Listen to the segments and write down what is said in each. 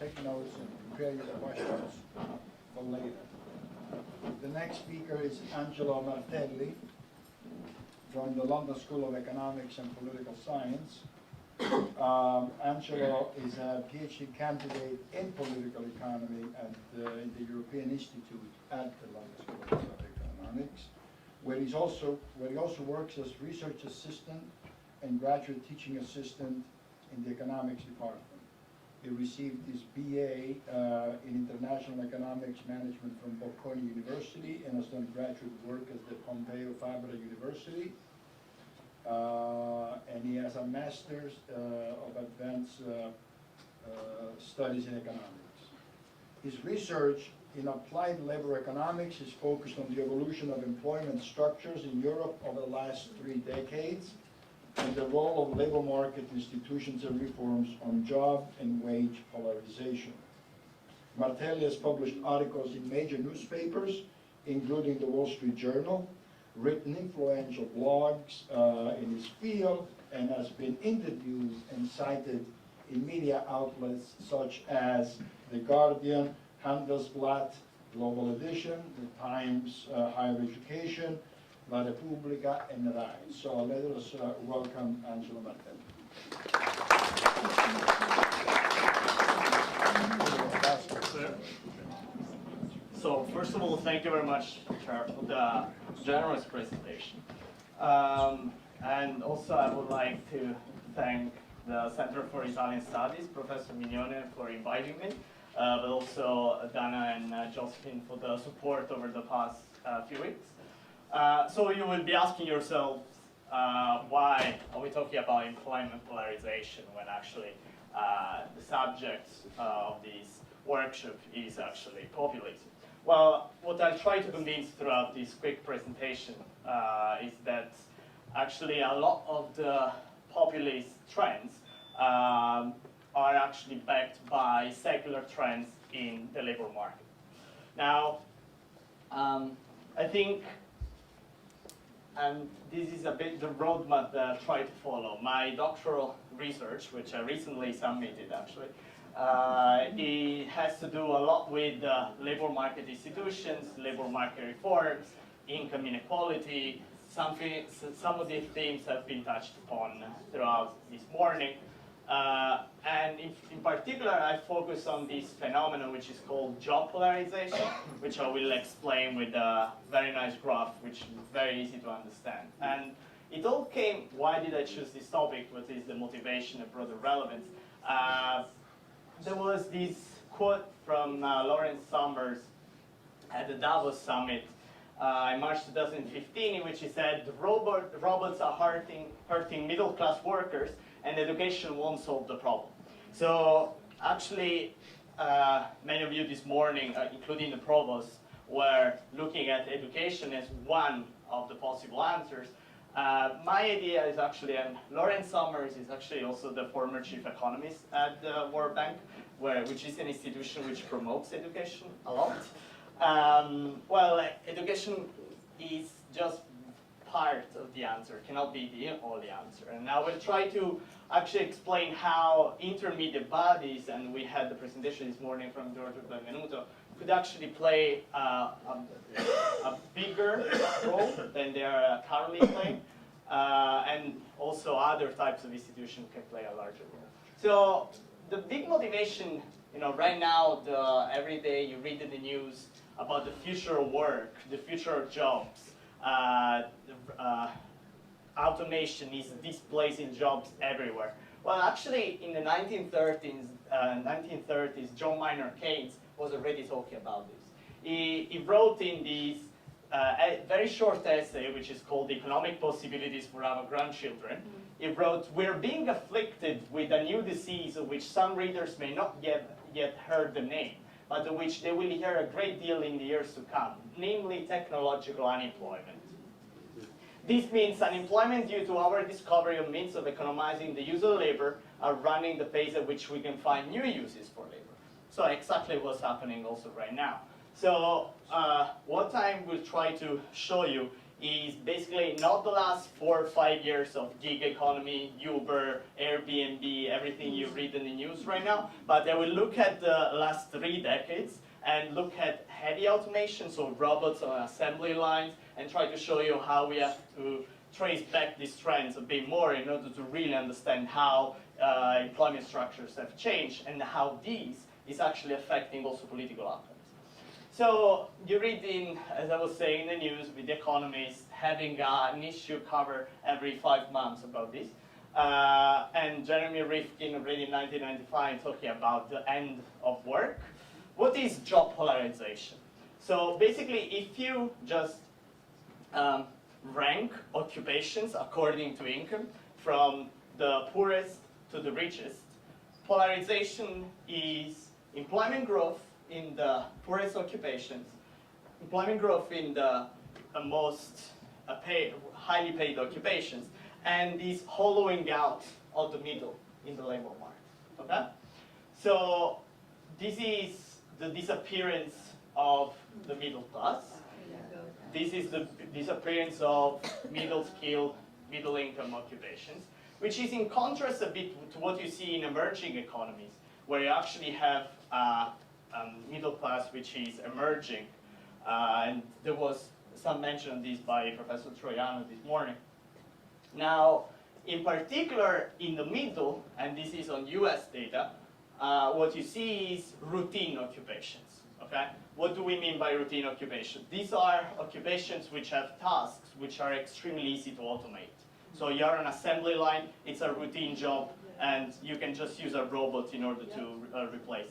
Take notes and prepare your questions for later. The next speaker is Angelo Martelli from the London School of Economics and Political Science. Angelo is a PhD candidate in political economy at the European Institute at the London School of Economics, where he also works as research assistant and graduate teaching assistant in the economics department. He received his BA in International Economics Management from Bocconi University and has done graduate work at the Pompeo Fabra University. And he has a Master's of Advanced Studies in Economics. His research in applied labor economics is focused on the evolution of employment structures in Europe over the last 3 decades and the role of labor market institutions and reforms on job and wage polarization. Martelli has published articles in major newspapers, including the Wall Street Journal, written influential blogs in his field, and has been interviewed and cited in media outlets such as The Guardian, Handelsblatt, Global Edition, The Times, Higher Education, La Repubblica, and RAI. So let us welcome Angelo Martelli. So first of all, thank you very much, Chair, for the generous presentation. And also I would like to thank the Center for Italian Studies, Professor Mignone, for inviting me, but also Dana and Josephine for the support over the past few weeks. So you will be asking yourself, why are we talking about employment polarization when actually the subject of this workshop is actually populism? Well, what I'll try to convince throughout this quick presentation is that actually a lot of the populist trends are actually backed by secular trends in the labor market. Now, I think, and this is a bit the roadmap that I try to follow. My doctoral research, which I recently submitted actually, it has to do a lot with labor market institutions, labor market reforms, income inequality. Some of these themes have been touched upon throughout this morning. And in particular, I focus on this phenomenon which is called job polarization, which I will explain with a very nice graph, which is very easy to understand. And it all came, why did I choose this topic? What is the motivation and broader relevance? There was this quote from Lawrence Summers at the Davos summit in March 2015, in which he said, robots are hurting middle-class workers, and education won't solve the problem. So actually, many of you this morning, including the provost, were looking at education as one of the possible answers. My idea is actually, and Lawrence Summers is actually also the former chief economist at the World Bank, which is an institution which promotes education a lot. Well, education is just part of the answer, cannot be the only answer. And I will try to actually explain how intermediate bodies, and we had the presentation this morning from Giorgio Benvenuto, could actually play a bigger role than they are currently playing, and also other types of institutions can play a larger role. So the big motivation, right now, every day you read in the news about the future of work, the future of jobs. Automation is displacing jobs everywhere. Well, actually, in the 1930s, John Maynard Keynes was already talking about this. He wrote in this a very short essay, which is called "Economic Possibilities for Our Grandchildren." He wrote, "We're being afflicted with a new disease of which some readers may not yet heard the name, but of which they will hear a great deal in the years to come, namely technological unemployment. This means unemployment due to our discovery of means of economizing the use of labor are running the pace at which we can find new uses for labor." So exactly what's happening also right now. So what I will try to show you is basically not the last 4 or 5 years of gig economy, Uber, Airbnb, everything you read in the news right now, but I will look at the last 3 decades and look at heavy automation, so robots on assembly lines, and try to show you how we have to trace back these trends a bit more in order to really understand how employment structures have changed and how these is actually affecting also political outcomes. So you read in, as I was saying, in the news with the economists having an issue cover every 5 months about this. And Jeremy Rifkin already in 1995 talking about the end of work. What is job polarization? So basically, if you just rank occupations according to income from the poorest to the richest, polarization is employment growth in the poorest occupations, employment growth in the most highly paid occupations, and this hollowing out of the middle in the labor market. Okay? So this is the disappearance of the middle class. This is the disappearance of middle-skilled, middle-income occupations, which is in contrast a bit to what you see in emerging economies, where you actually have middle class which is emerging. And there was some mention of this by Professor Troiano this morning. Now, in particular, in the middle, and this is on US data, what you see is routine occupations. Okay? What do we mean by routine occupations? These are occupations which have tasks which are extremely easy to automate. So you're an assembly line, it's a routine job, and you can just use a robot in order to replace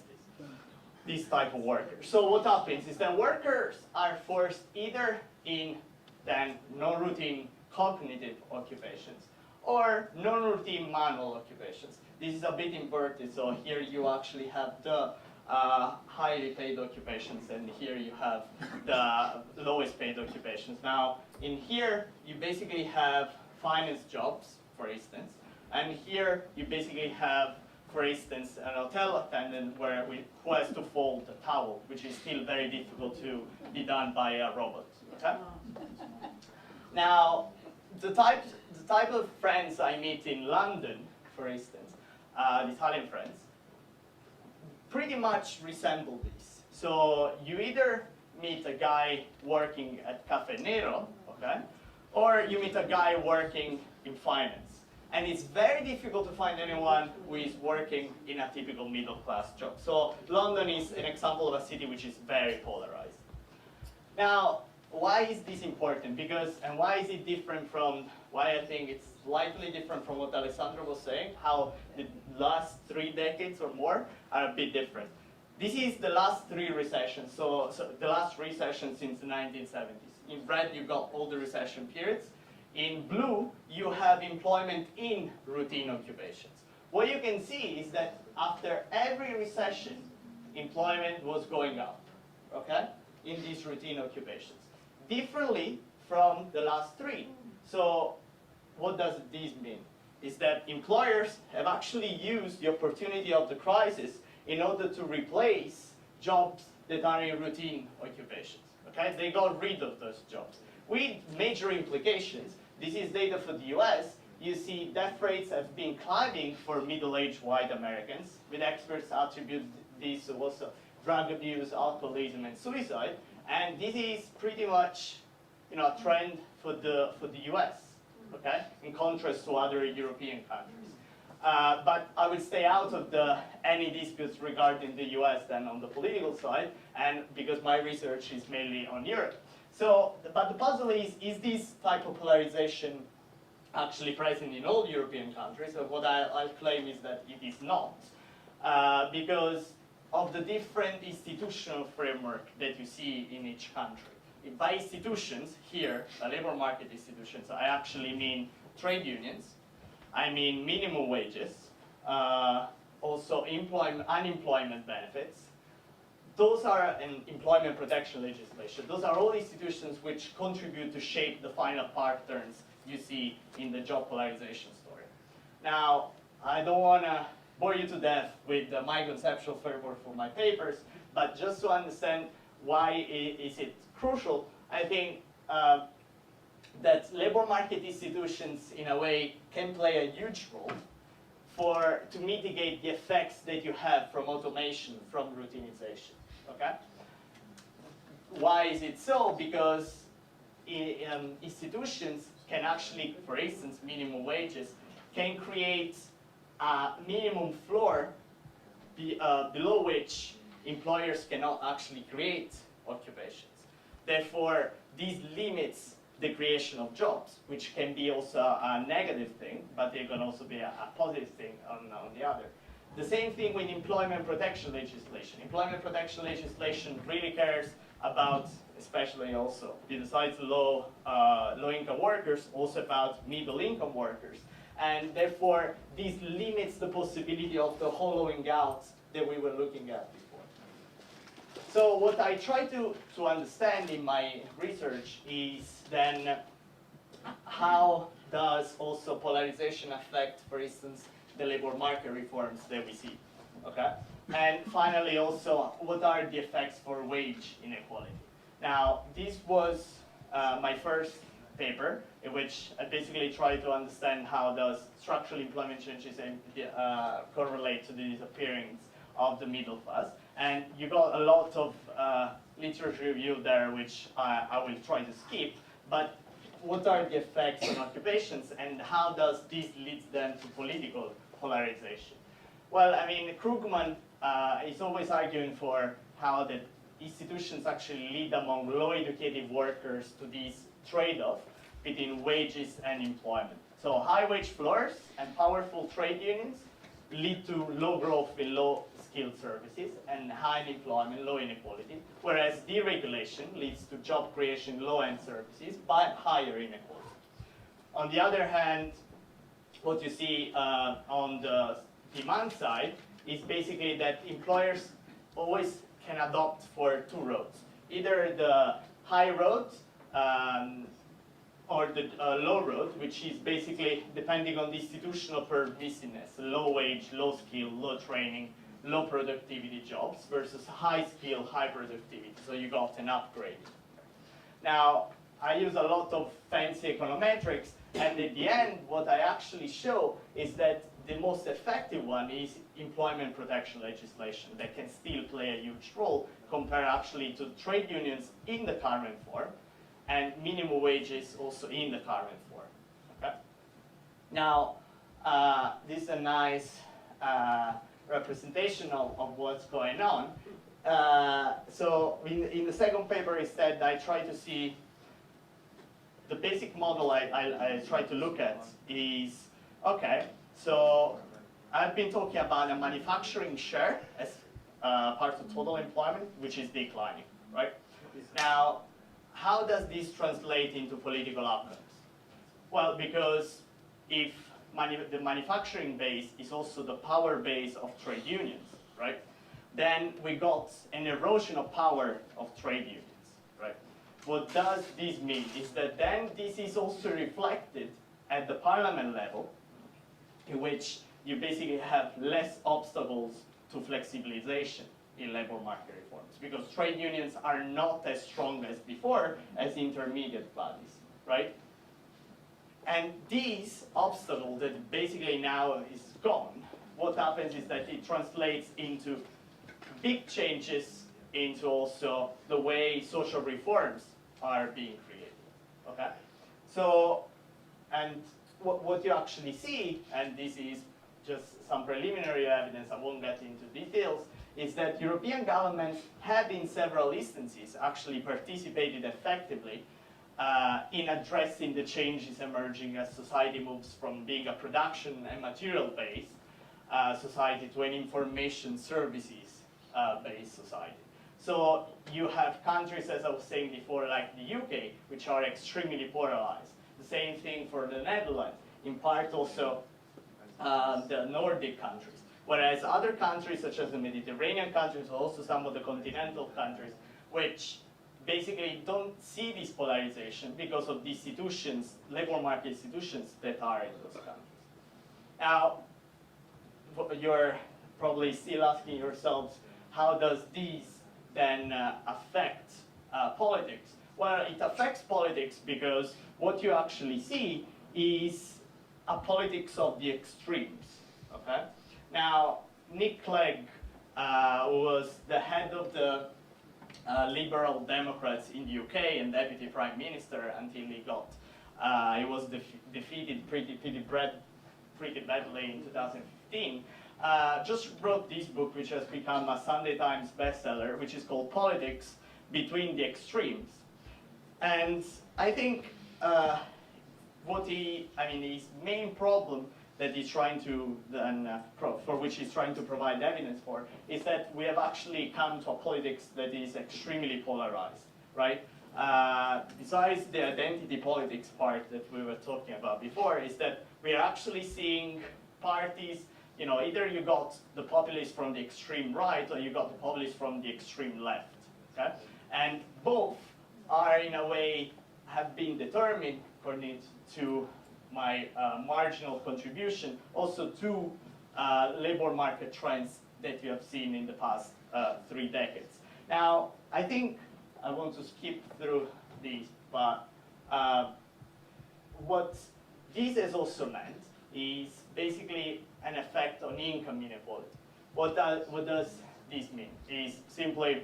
this type of workers. So what happens is that workers are forced either in then non-routine cognitive occupations or non-routine manual occupations. This is a bit inverted, so here you actually have the highly paid occupations, and here you have the lowest paid occupations. Now, in here, you basically have finance jobs, for instance, and here you basically have, for instance, an hotel attendant who has to fold a towel, which is still very difficult to be done by a robot. Okay? Now, the type of friends I meet in London, for instance, the Italian friends, pretty much resemble this. So you either meet a guy working at Caffè Nero, okay, or you meet a guy working in finance. And it's very difficult to find anyone who is working in a typical middle-class job. So London is an example of a city which is very polarized. Now, why is this important? And why is it different from, why I think it's slightly different from what Alessandro was saying, how the last 3 decades or more are a bit different. This is the last 3 recessions, so the last recession since the 1970s. In red, you've got all the recession periods. In blue, you have employment in routine occupations. What you can see is that after every recession, employment was going up, okay, in these routine occupations. Differently from the last 3. So what does this mean? Is that employers have actually used the opportunity of the crisis in order to replace jobs that are in routine occupations. Okay? They got rid of those jobs. With major implications, this is data for the US, you see death rates have been climbing for middle-aged white Americans, with experts attribute this to also drug abuse, alcoholism, and suicide. And this is pretty much, a trend for the US, okay, in contrast to other European countries. But I will stay out of any disputes regarding the US than on the political side, and because my research is mainly on Europe. So, but the puzzle is this type of polarization actually present in all European countries? So what I claim is that it is not, because of the different institutional framework that you see in each country. By institutions, here, the labor market institutions, I actually mean trade unions, I mean minimum wages, also unemployment benefits. Those are in employment protection legislation. Those are all institutions which contribute to shape the final patterns you see in the job polarization story. Now, I don't want to bore you to death with my conceptual framework for my papers, but just to understand why is it crucial, I think that labor market institutions, in a way, can play a huge role to mitigate the effects that you have from automation, from routinization, okay? Why is it so? Because institutions can actually, for instance, minimum wages, can create a minimum floor below which employers cannot actually create occupations. Therefore, this limits the creation of jobs, which can be also a negative thing, but it can also be a positive thing on the other. The same thing with employment protection legislation. Employment protection legislation really cares about, especially also, besides low-income workers, also about middle-income workers. And therefore, this limits the possibility of the hollowing out that we were looking at before. So what I try to understand in my research is then how does also polarization affect, for instance, the labor market reforms that we see, okay? And finally also, what are the effects for wage inequality? Now, this was my first paper, in which I basically tried to understand how does structural employment changes correlate to the disappearance of the middle class. And you got a lot of literature review there, which I will try to skip. But what are the effects on occupations, and how does this lead them to political polarization? Well, I mean, Krugman is always arguing for how the institutions actually lead among low-educated workers to this trade-off between wages and employment. So high wage floors and powerful trade unions lead to low growth in low-skilled services and high employment, low inequality, whereas deregulation leads to job creation in low-end services but higher inequality. On the other hand, what you see on the demand side is basically that employers always can adopt for two roads. Either the high road or the low road, which is basically depending on the institutional permissiveness, low wage, low skill, low training, low productivity jobs versus high skill, high productivity. So you got an upgrade. Now, I use a lot of fancy econometrics, and at the end, what I actually show is that the most effective one is employment protection legislation that can still play a huge role compared actually to trade unions in the current form and minimum wages also in the current form. Okay? Now, this is a nice representation of what's going on. So in the second paper instead, I try to see the basic model I try to look at is, okay, so I've been talking about a manufacturing share as part of total employment, which is declining, right? Now, how does this translate into political outcomes? Well, because if the manufacturing base is also the power base of trade unions, right? Then we got an erosion of power of trade unions, right? What does this mean is that then this is also reflected at the parliament level, in which you basically have less obstacles to flexibilization in labor market reforms, because trade unions are not as strong as before as intermediate bodies, right? And this obstacle that basically now is gone, what happens is that it translates into big changes into also the way social reforms are being created, okay? So, and what you actually see, and this is just some preliminary evidence, I won't get into details, is that European governments have in several instances actually participated effectively in addressing the changes emerging as society moves from being a production and material-based society to an information services-based society. So you have countries, as I was saying before, like the UK, which are extremely polarized. The same thing for the Netherlands, in part also the Nordic countries. Whereas other countries, such as the Mediterranean countries, also some of the continental countries, which basically don't see this polarization because of the institutions, labor market institutions that are in those countries. Now, you're probably still asking yourselves, how does this then affect politics? Well, it affects politics because what you actually see is a politics of the extremes. Okay? Now, Nick Clegg was the head of the Liberal Democrats in the UK and deputy prime minister until he was defeated pretty badly in 2015. Just wrote this book, which has become a Sunday Times bestseller, which is called Politics Between the Extremes. And I think his main problem that he's trying to, for which he's trying to provide evidence for, is that we have actually come to a politics that is extremely polarized, right? Besides the identity politics part that we were talking about before, is that we are actually seeing parties, either you got the populists from the extreme right or you got the populists from the extreme left, okay? And both are, in a way, have been determined, according to my marginal contribution, also to labor market trends that you have seen in the past 3 decades. Now, I think I want to skip through these, but what this has also meant is basically an effect on income inequality. What does this mean? Is simply,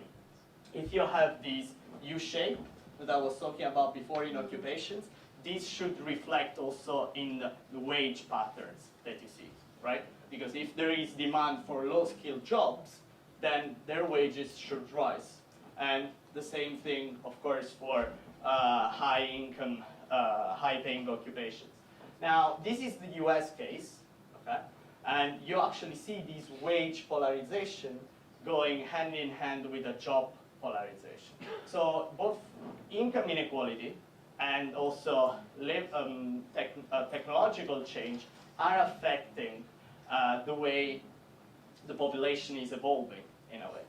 if you have this U-shape that I was talking about before in occupations, this should reflect also in the wage patterns that you see, right? Because if there is demand for low-skilled jobs, then their wages should rise. And the same thing, of course, for high-income, high-paying occupations. Now, this is the US case, okay? And you actually see this wage polarization going hand in hand with a job polarization. So both income inequality and also technological change are affecting the way the population is evolving, in a way.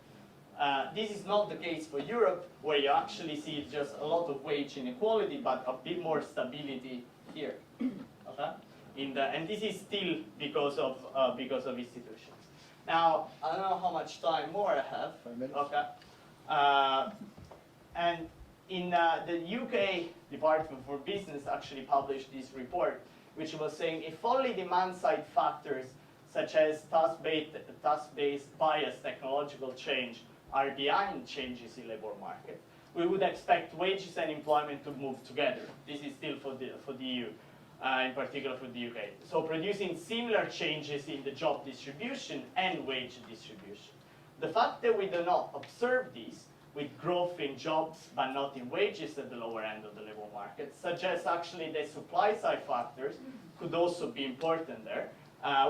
This is not the case for Europe, where you actually see just a lot of wage inequality, but a bit more stability here. Okay? And this is still because of institutions. Now, I don't know how much time more I have. 5 minutes. Okay. And in the UK Department for Business actually published this report, which was saying if only demand-side factors such as task-based bias, technological change are behind changes in labor market, we would expect wages and employment to move together. This is still for the EU, in particular for the UK. So producing similar changes in the job distribution and wage distribution. The fact that we do not observe this with growth in jobs but not in wages at the lower end of the labor market suggests actually that supply side factors could also be important there,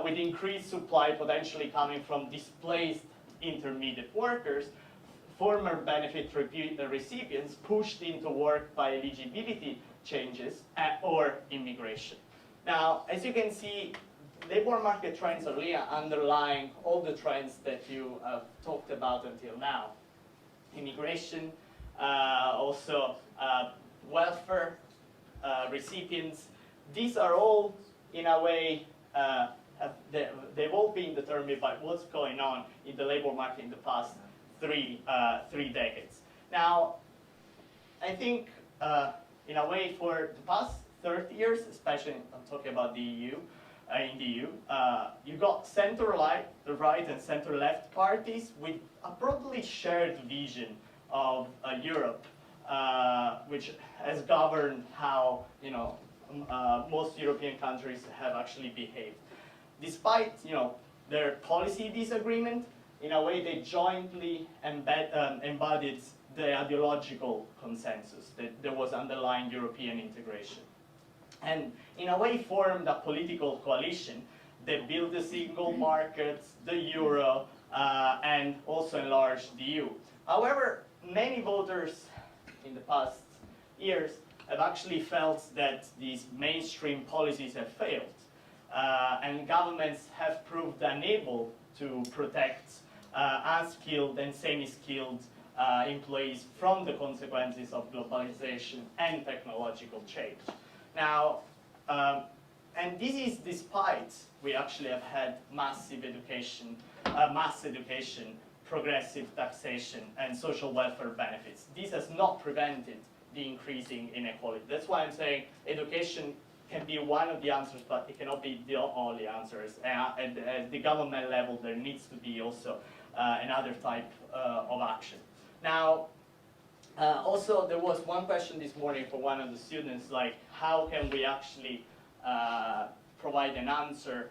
with increased supply potentially coming from displaced intermediate workers, former benefit recipients pushed into work by eligibility changes or immigration. Now, as you can see, labor market trends are really underlying all the trends that you have talked about until now. Immigration, also welfare recipients. These are all, in a way, they've all been determined by what's going on in the labor market in the past three decades. Now, I think, in a way, for the past 30 years, especially I'm talking about the EU, in the EU, you got center-right and center-left parties with a broadly shared vision of Europe, which has governed how most European countries have actually behaved. Despite their policy disagreement, in a way they jointly embodied the ideological consensus that there was underlying European integration. And in a way formed a political coalition that built the single market, the euro, and also enlarged the EU. However, many voters in the past years have actually felt that these mainstream policies have failed, and governments have proved unable to protect unskilled and semi-skilled employees from the consequences of globalization and technological change. Now, and this is despite we actually have had mass education, progressive taxation, and social welfare benefits. This has not prevented the increasing inequality. That's why I'm saying education can be one of the answers, but it cannot be the only answers. At the government level, there needs to be also another type of action. Now, also there was one question this morning for one of the students, like how can we actually provide an answer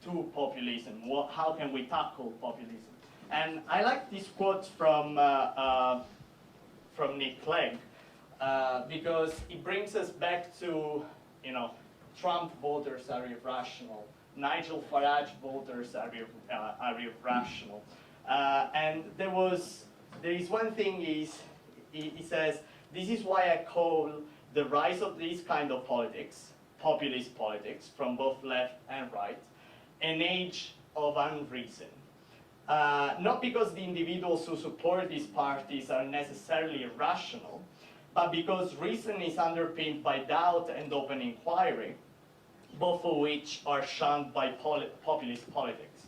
to populism? How can we tackle populism? And I like this quote from Nick Clegg, because it brings us back to, Trump voters are irrational, Nigel Farage voters are irrational, and there is one thing he says, this is why I call the rise of this kind of politics, populist politics, from both left and right, an age of unreason. Not because the individuals who support these parties are necessarily irrational, but because reason is underpinned by doubt and open inquiry, both of which are shunned by populist politics.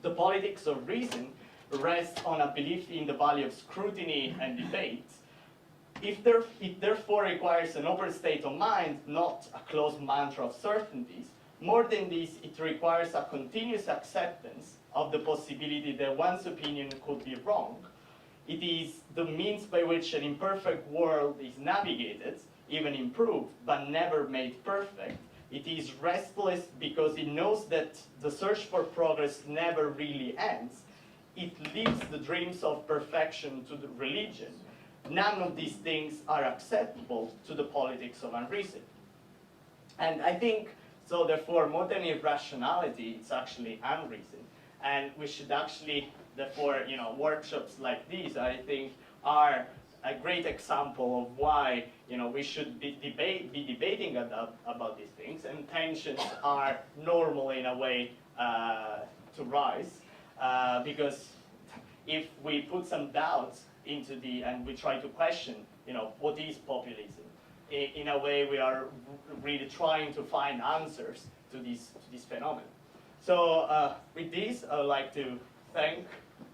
The politics of reason rests on a belief in the value of scrutiny and debate. It therefore requires an open state of mind, not a closed mantra of certainties. More than this, it requires a continuous acceptance of the possibility that one's opinion could be wrong. It is the means by which an imperfect world is navigated, even improved, but never made perfect. It is restless because it knows that the search for progress never really ends. It leaves the dreams of perfection to the religion. None of these things are acceptable to the politics of unreason. And I think, so therefore, more than irrationality, it's actually unreason. And we should actually, therefore, workshops like these, I think, are a great example of why, we should be debating about these things, and tensions are normal in a way to rise, because if we put some doubts into and we try to question, what is populism? In a way, we are really trying to find answers to this phenomenon. So with this, I would like to thank,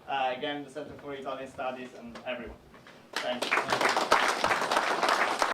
again, the Center for Italian Studies and everyone. Thank you.